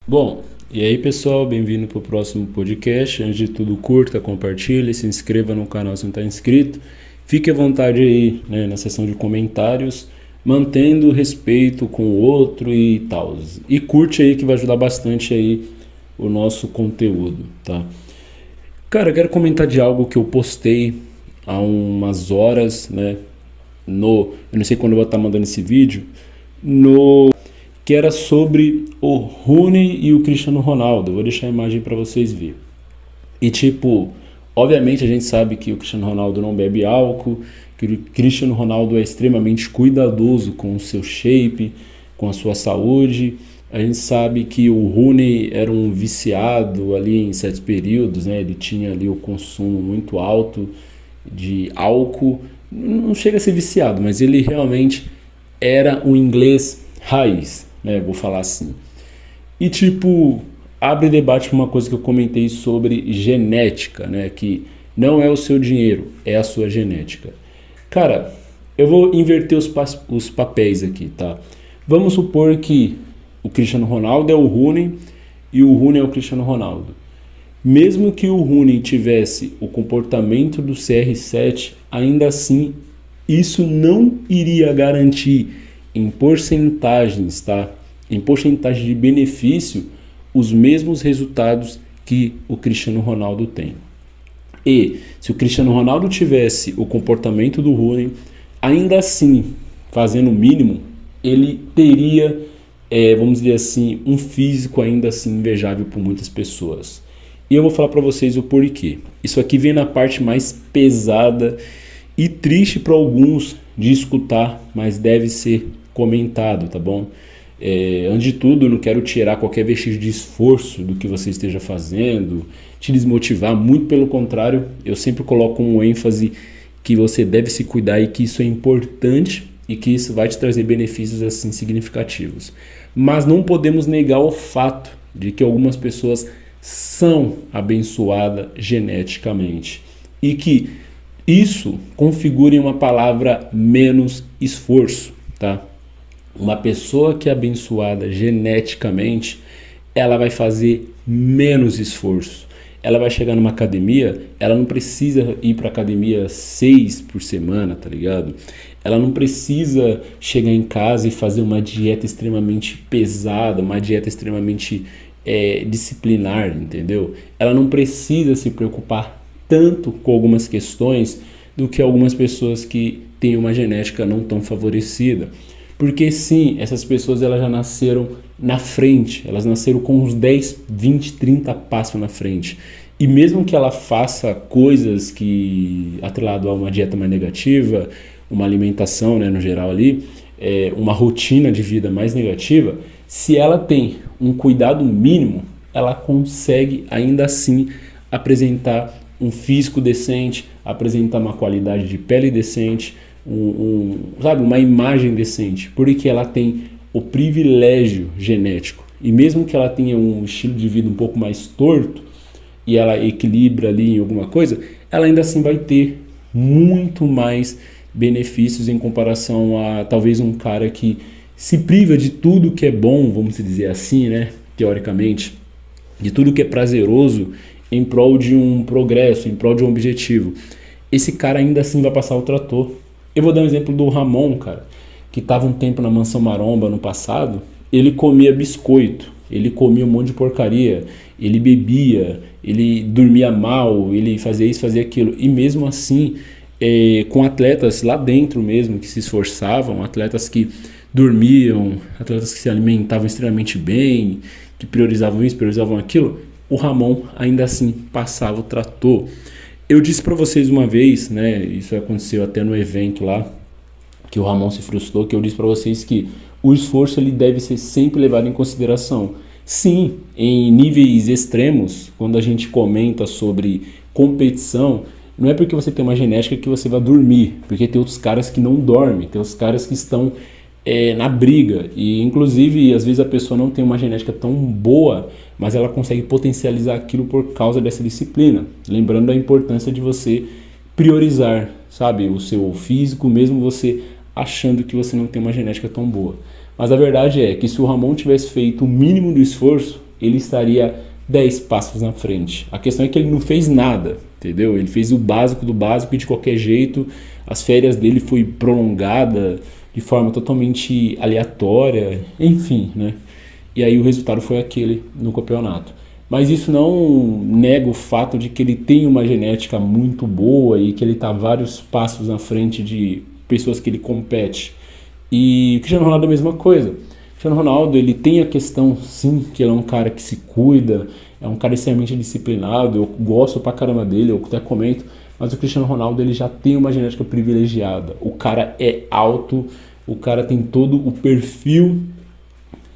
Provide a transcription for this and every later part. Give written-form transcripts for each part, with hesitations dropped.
Bom, e aí pessoal, bem-vindo para o próximo podcast. Antes de tudo, curta, compartilhe, se inscreva no canal se não está inscrito. Fique à vontade aí, né, na seção de comentários, mantendo o respeito com o outro e tal. E curte aí que vai ajudar bastante aí o nosso conteúdo, tá? Cara, eu quero comentar de algo que eu postei há umas horas, né? Eu não sei quando eu vou estar mandando esse vídeo, que era sobre o Rooney e o Cristiano Ronaldo. Eu vou deixar a imagem para vocês verem. E tipo, obviamente a gente sabe que o Cristiano Ronaldo não bebe álcool, que o Cristiano Ronaldo é extremamente cuidadoso com o seu shape, com a sua saúde. A gente sabe que o Rooney era um viciado ali em certos períodos, né? Ele tinha ali o consumo muito alto de álcool. Não chega a ser viciado, mas ele realmente era um inglês raiz, né? Vou falar assim. E tipo, abre debate para uma coisa que eu comentei sobre genética, né? Que não é o seu dinheiro, é a sua genética. Cara, eu vou inverter os papéis aqui, tá? Vamos supor que o Cristiano Ronaldo é o Rooney e o Rooney é o Cristiano Ronaldo. Mesmo que o Rooney tivesse o comportamento do CR7, ainda assim isso não iria garantir em porcentagens, tá? Em porcentagem de benefício, os mesmos resultados que o Cristiano Ronaldo tem. E se o Cristiano Ronaldo tivesse o comportamento do Rooney, ainda assim, fazendo o mínimo, ele teria, vamos dizer assim, um físico ainda assim invejável por muitas pessoas. E eu vou falar para vocês o porquê. Isso aqui vem na parte mais pesada e triste para alguns de escutar, mas deve ser comentado, tá bom? Antes de tudo, eu não quero tirar qualquer vestígio de esforço do que você esteja fazendo, te desmotivar, muito pelo contrário, eu sempre coloco um ênfase que você deve se cuidar e que isso é importante e que isso vai te trazer benefícios assim significativos. Mas não podemos negar o fato de que algumas pessoas são abençoadas geneticamente e que isso configura em uma palavra menos esforço, tá? Uma pessoa que é abençoada geneticamente, ela vai fazer menos esforço. Ela vai chegar numa academia, ela não precisa ir para academia 6 por semana, tá ligado? Ela não precisa chegar em casa e fazer uma dieta extremamente pesada, uma dieta extremamente disciplinar, entendeu? Ela não precisa se preocupar tanto com algumas questões do que algumas pessoas que têm uma genética não tão favorecida. Porque sim, essas pessoas elas já nasceram na frente, elas nasceram com uns 10, 20, 30 passos na frente. E mesmo que ela faça coisas que, atrelado a uma dieta mais negativa, uma alimentação, né, no geral ali, uma rotina de vida mais negativa, se ela tem um cuidado mínimo, ela consegue ainda assim apresentar um físico decente, apresentar uma qualidade de pele decente, sabe, uma imagem decente, porque ela tem o privilégio genético. E mesmo que ela tenha um estilo de vida um pouco mais torto e ela equilibra ali em alguma coisa, ela ainda assim vai ter muito mais benefícios em comparação a talvez um cara que se priva de tudo que é bom, vamos dizer assim, né, teoricamente, de tudo que é prazeroso em prol de um progresso, em prol de um objetivo. Esse cara ainda assim vai passar o trator. Eu vou dar um exemplo do Ramon, cara, que estava um tempo na Mansão Maromba no passado. Ele comia biscoito, ele comia um monte de porcaria, ele bebia, ele dormia mal, ele fazia isso, fazia aquilo. E mesmo assim, com atletas lá dentro mesmo, que se esforçavam, atletas que dormiam, atletas que se alimentavam extremamente bem, que priorizavam isso, priorizavam aquilo, o Ramon ainda assim passava o trator. Eu disse para vocês uma vez, né, isso aconteceu até no evento lá, que o Ramon se frustrou, que eu disse para vocês que o esforço ele deve ser sempre levado em consideração. Sim, em níveis extremos, quando a gente comenta sobre competição, não é porque você tem uma genética que você vai dormir, porque tem outros caras que não dormem, tem outros caras que estão na briga, e inclusive às vezes a pessoa não tem uma genética tão boa, mas ela consegue potencializar aquilo por causa dessa disciplina, lembrando a importância de você priorizar, sabe, o seu físico, mesmo você achando que você não tem uma genética tão boa. Mas a verdade é que se o Ramon tivesse feito o mínimo do esforço, ele estaria 10 passos na frente. A questão é que ele não fez nada, entendeu? Ele fez o básico do básico e de qualquer jeito as férias dele foi prolongada de forma totalmente aleatória, enfim, né? E aí o resultado foi aquele no campeonato. Mas isso não nega o fato de que ele tem uma genética muito boa e que ele está vários passos na frente de pessoas que ele compete. E o Cristiano Ronaldo é a mesma coisa. O Cristiano Ronaldo, ele tem a questão, sim, que ele é um cara que se cuida, é um cara extremamente disciplinado, eu gosto pra caramba dele, eu até comento, mas o Cristiano Ronaldo, ele já tem uma genética privilegiada. O cara é alto, o cara tem todo o perfil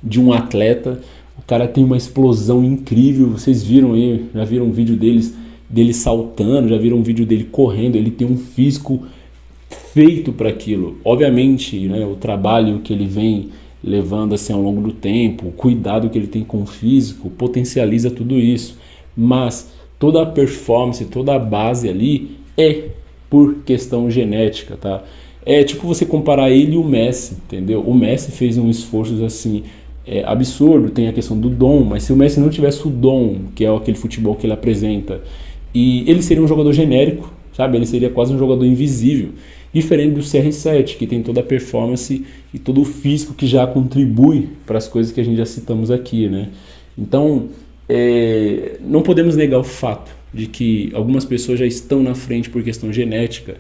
de um atleta, o cara tem uma explosão incrível. Vocês viram aí, já viram um vídeo dele saltando, já viram um vídeo dele correndo, ele tem um físico feito para aquilo. Obviamente, né, o trabalho que ele vem levando assim ao longo do tempo, o cuidado que ele tem com o físico, potencializa tudo isso. Mas toda a performance, toda a base ali é por questão genética, tá? É tipo você comparar ele e o Messi, entendeu? O Messi fez um esforço assim absurdo, tem a questão do dom, mas se o Messi não tivesse o dom, que é aquele futebol que ele apresenta, e ele seria um jogador genérico, sabe? Ele seria quase um jogador invisível, diferente do CR7, que tem toda a performance e todo o físico que já contribui para as coisas que a gente já citamos aqui, né? Então, não podemos negar o fato de que algumas pessoas já estão na frente por questão genética.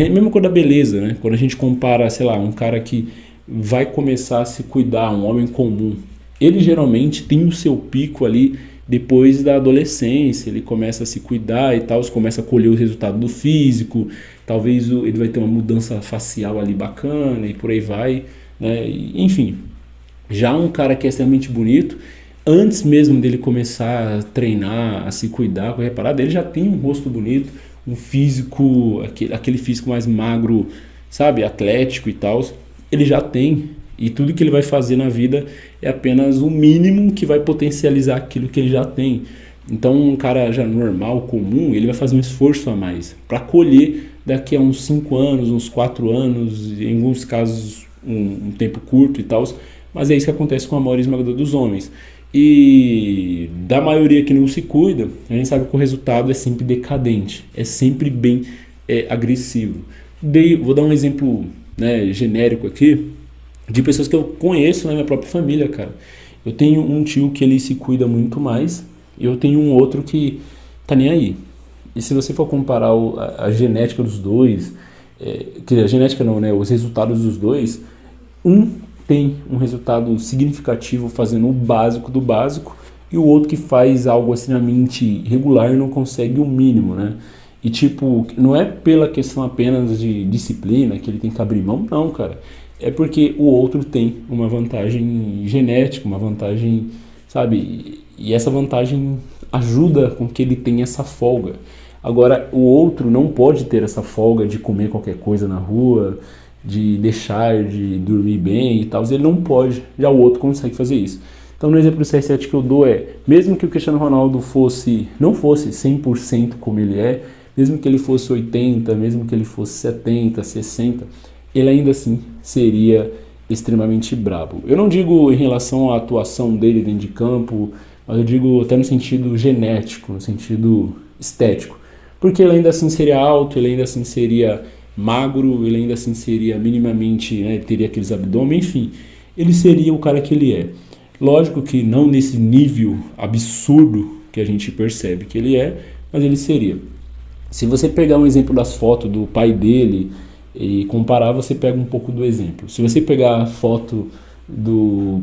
Mesmo com a beleza, né? Quando a gente compara, sei lá, um cara que vai começar a se cuidar, um homem comum, ele geralmente tem o seu pico ali depois da adolescência, ele começa a se cuidar e tal, começa a colher o resultado do físico, talvez ele vai ter uma mudança facial ali bacana e por aí vai, né? Enfim, já um cara que é extremamente bonito, antes mesmo dele começar a treinar, a se cuidar, com a reparada, ele já tem um rosto bonito, um físico, aquele físico mais magro, sabe, atlético e tal, ele já tem, e tudo que ele vai fazer na vida é apenas o mínimo que vai potencializar aquilo que ele já tem. Então um cara já normal, comum, ele vai fazer um esforço a mais para colher daqui a uns 5 anos, uns 4 anos, em alguns casos um tempo curto e tal, mas é isso que acontece com a maioria esmagadora dos homens. E da maioria que não se cuida, a gente sabe que o resultado é sempre decadente, é sempre bem agressivo. Vou dar um exemplo, né, genérico aqui, de pessoas que eu conheço na minha própria família, cara. Eu tenho um tio que ele se cuida muito mais, e eu tenho um outro que tá nem aí. E se você for comparar a genética dos dois, a genética não, né, os resultados dos dois, um tem um resultado significativo fazendo o básico do básico, e o outro que faz algo extremamente regular e não consegue o mínimo, né? E tipo, não é pela questão apenas de disciplina, que ele tem que abrir mão, não, cara. É porque o outro tem uma vantagem genética, uma vantagem, sabe? E essa vantagem ajuda com que ele tenha essa folga. Agora, o outro não pode ter essa folga de comer qualquer coisa na rua, de deixar de dormir bem e tal. Ele não pode, já o outro consegue fazer isso. Então, no exemplo do CR7 que eu dou mesmo que o Cristiano Ronaldo não fosse 100% como ele é, mesmo que ele fosse 80%, mesmo que ele fosse 70%, 60%, ele ainda assim seria extremamente brabo. Eu não digo em relação à atuação dele dentro de campo, mas eu digo até no sentido genético, no sentido estético. Porque ele ainda assim seria alto, ele ainda assim seria magro, ele ainda assim seria minimamente, né, teria aqueles abdômen, enfim, ele seria o cara que ele é. Lógico que não nesse nível absurdo que a gente percebe que ele é, mas ele seria. Se você pegar um exemplo das fotos do pai dele e comparar, você pega um pouco do exemplo. Se você pegar a foto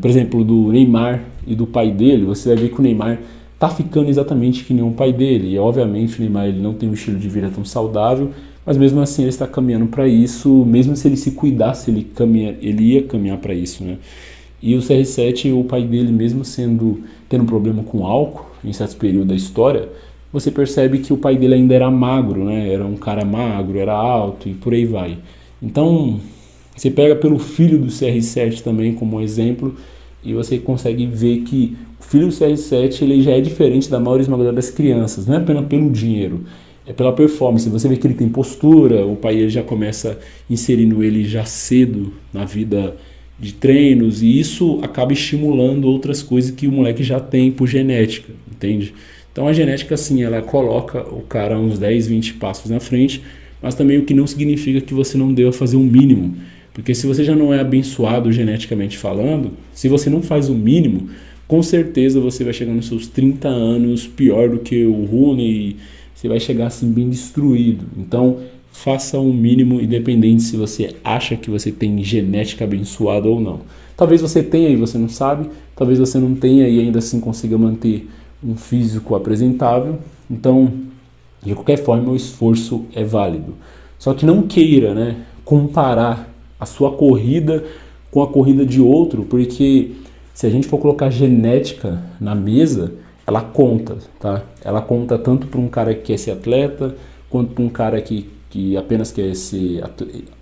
por exemplo, do Neymar e do pai dele, você vai ver que o Neymar tá ficando exatamente que nem o pai dele. E obviamente o Neymar ele não tem um estilo de vida tão saudável, mas mesmo assim ele está caminhando para isso. Mesmo se ele se cuidasse, ele ia caminhar para isso, né? E o CR7, o pai dele, mesmo tendo um problema com álcool em certos períodos da história, você percebe que o pai dele ainda era magro, né? Era um cara magro, era alto e por aí vai. Então, você pega pelo filho do CR7 também como um exemplo e você consegue ver que o filho do CR7 ele já é diferente da maioria esmagadora das crianças. Não é apenas pelo dinheiro, é pela performance. Você vê que ele tem postura, o pai ele já começa inserindo ele já cedo na vida de treinos, e isso acaba estimulando outras coisas que o moleque já tem por genética, entende? Então a genética, assim, ela coloca o cara uns 10, 20 passos na frente, mas também o que não significa que você não deva fazer o mínimo. Porque se você já não é abençoado geneticamente falando, se você não faz o mínimo, com certeza você vai chegar nos seus 30 anos pior do que o Rooney e você vai chegar assim bem destruído. Então, faça o mínimo independente se você acha que você tem genética abençoada ou não. Talvez você tenha e você não sabe, talvez você não tenha e ainda assim consiga manter um físico apresentável. Então, de qualquer forma, o esforço é válido. Só que não queira, né, comparar a sua corrida com a corrida de outro, porque se a gente for colocar genética na mesa, ela conta, tá? Ela conta tanto para um cara que quer ser atleta, quanto para um cara que apenas quer ser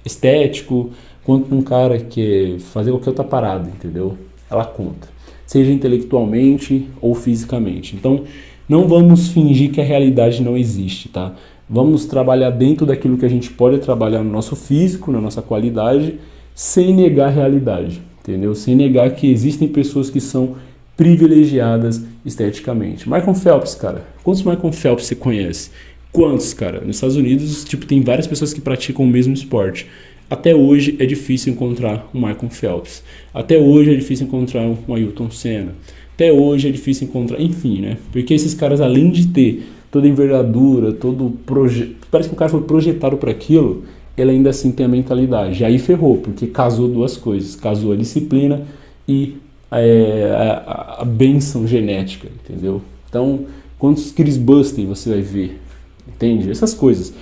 estético, quanto para um cara que quer fazer qualquer outra parada, entendeu? Ela conta, seja intelectualmente ou fisicamente. Então, não vamos fingir que a realidade não existe, tá? Vamos trabalhar dentro daquilo que a gente pode trabalhar no nosso físico, na nossa qualidade, sem negar a realidade, entendeu? Sem negar que existem pessoas que são privilegiadas esteticamente. Michael Phelps, cara, quantos Michael Phelps você conhece? Quantos, cara? Nos Estados Unidos, tipo, tem várias pessoas que praticam o mesmo esporte. Até hoje é difícil encontrar um Michael Phelps. Até hoje é difícil encontrar um Ayrton Senna. Até hoje é difícil encontrar, enfim, né? Porque esses caras, além de ter toda a envergadura, todo projeto, parece que o cara foi projetado para aquilo, ele ainda assim tem a mentalidade. E aí ferrou, porque casou duas coisas. Casou a disciplina e a bênção genética, entendeu? Então, quantos Chris Buster você vai ver? Entende? Essas coisas.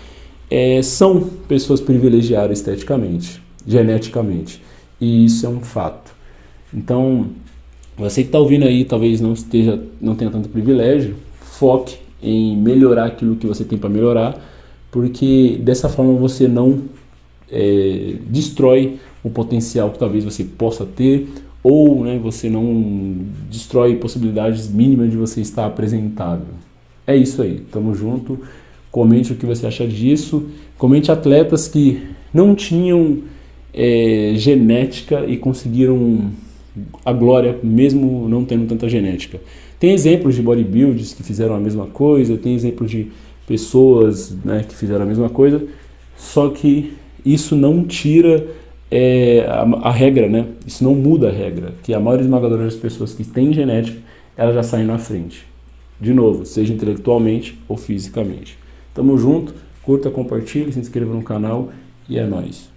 São pessoas privilegiadas esteticamente, geneticamente. E isso é um fato. Então, você que está ouvindo aí, talvez não tenha tanto privilégio, foque em melhorar aquilo que você tem para melhorar, porque dessa forma você não destrói o potencial que talvez você possa ter, ou, né, você não destrói possibilidades mínimas de você estar apresentável. É isso aí, tamo junto. Comente o que você acha disso. Comente atletas que não tinham genética e conseguiram a glória mesmo não tendo tanta genética. Tem exemplos de bodybuilders que fizeram a mesma coisa, tem exemplos de pessoas, né, que fizeram a mesma coisa, só que isso não tira a regra, né? Isso não muda a regra, que a maioria esmagadora das pessoas que têm genética, elas já saem na frente. De novo, seja intelectualmente ou fisicamente. Tamo junto, curta, compartilhe, se inscreva no canal e é nóis.